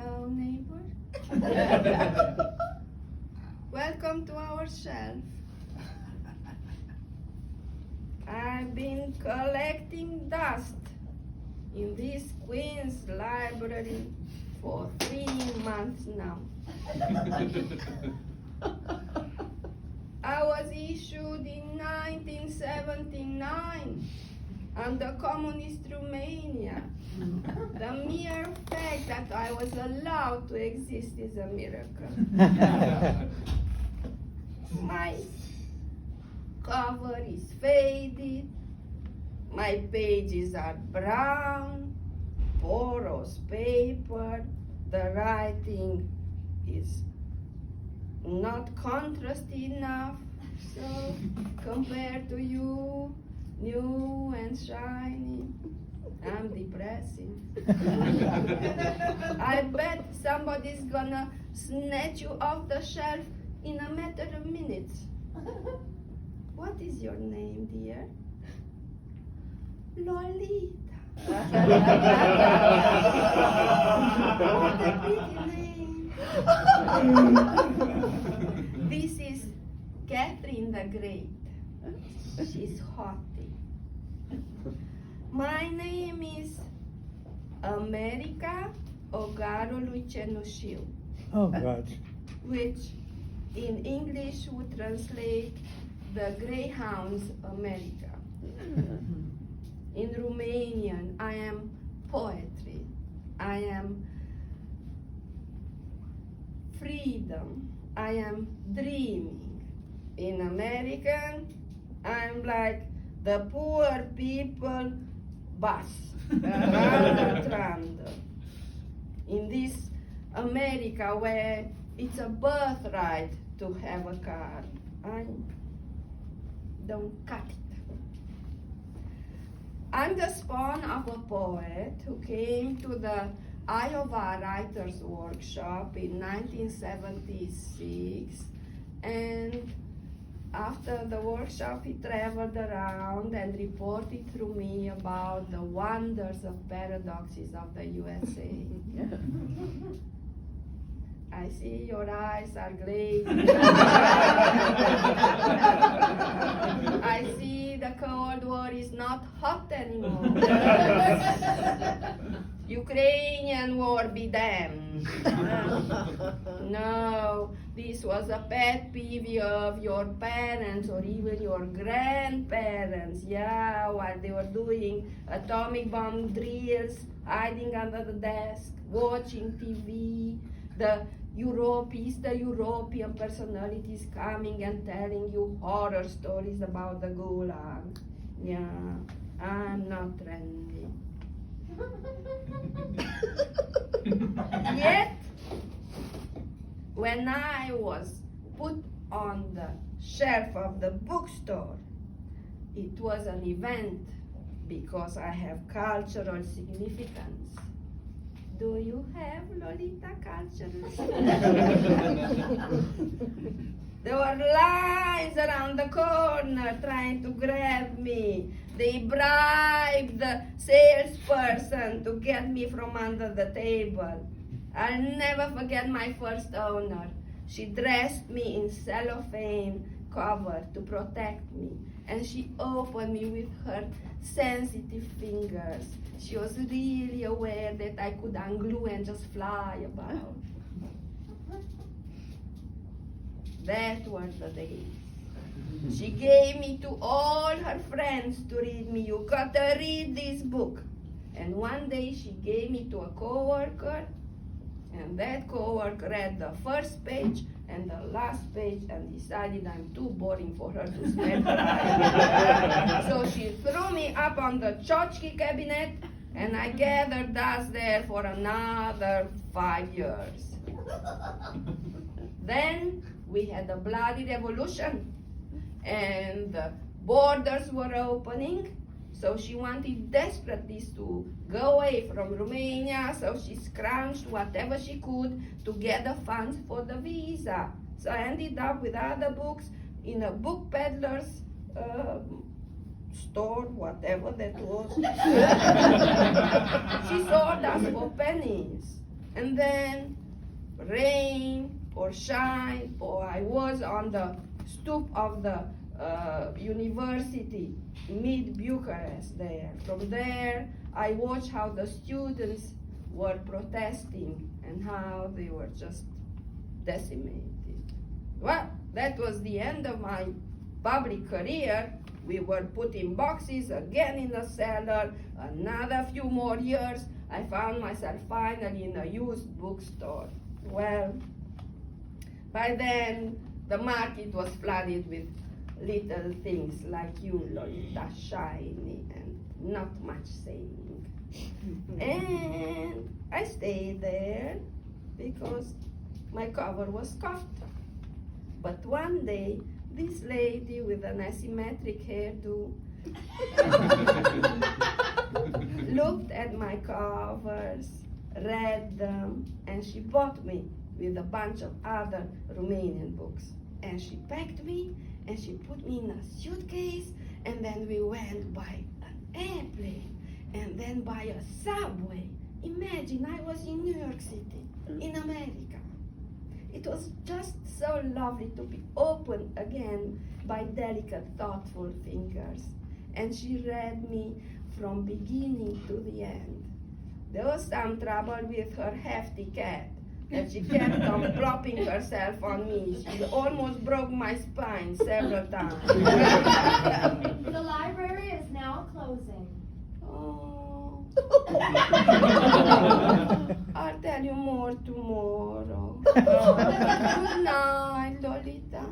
Hello, neighbor. Welcome to our shelf. I've been collecting dust in this Queen's library for 3 months now. I was issued in 1979 under communist Romania. The mere fact that I was allowed to exist is a miracle. My cover is faded, my pages are brown, porous paper, the writing is not contrasty enough, so compared to you, new and shiny, I'm depressing. I bet somebody's gonna snatch you off the shelf in a matter of minutes. What is your name, dear? Lolita. What a pretty name. This is Catherine the Great. She's haughty. My name is America Ogarului Cenușiu, Oh, God. which in English would translate the Greyhounds America. In Romanian, I am poetry. I am freedom. I am dreaming. In American, I'm like the poor people bus around the trundle. In this America where it's a birthright to have a car, I don't cut it. I'm the spawn of a poet who came to the Iowa Writers Workshop in 1976, and after the workshop he traveled around and reported through me about the wonders of paradoxes of the USA. I see your eyes are glazing. I see the Cold War is not hot anymore. Ukrainian war be damned. No, this was a pet peeve of your parents or even your grandparents. Yeah, while they were doing atomic bomb drills, hiding under the desk, watching TV, the European personalities coming and telling you horror stories about the Gulag. Yeah, I'm not trendy. Yet, when I was put on the shelf of the bookstore, it was an event because I have cultural significance. Do you have Lolita cultural significance? There were lines around the corner trying to grab me. They bribed the salesperson to get me from under the table. I'll never forget my first owner. She dressed me in cellophane cover to protect me, and she opened me with her sensitive fingers. She was really aware that I could unglue and just fly about. That was the day. She gave me to all her friends to read me. You gotta read this book. And one day she gave me to a coworker, and that coworker read the first page and the last page and decided I'm too boring for her to spend her time. So she threw me up on the tchotchke cabinet, and I gathered dust there for another 5 years. Then we had the bloody revolution, and the borders were opening, so she wanted desperately to go away from Romania, so she scrounged whatever she could to get the funds for the visa. So I ended up with other books in a book peddler's store, whatever that was. She sold us for pennies. And then rain or shine, or I was on the stoop of the university, mid Bucharest there. From there, I watched how the students were protesting and how they were just decimated. Well, that was the end of my public career. We were put in boxes again in the cellar, another few more years. I found myself finally in a used bookstore. Well, by then the market was flooded with little things like you, Lolita, shiny and not much saying. And I stayed there because my cover was cut. But one day, this lady with an asymmetric hairdo looked at my covers, read them, and she bought me with a bunch of other Romanian books. And she packed me, and she put me in a suitcase, and then we went by an airplane, and then by a subway. Imagine, I was in New York City, in America. It was just so lovely to be opened again by delicate, thoughtful fingers. And she read me from beginning to the end. There was some trouble with her hefty cat, and she kept on plopping herself on me. She almost broke my spine several times. The library is now closing. Oh. I'll tell you more tomorrow. Good night, Lolita.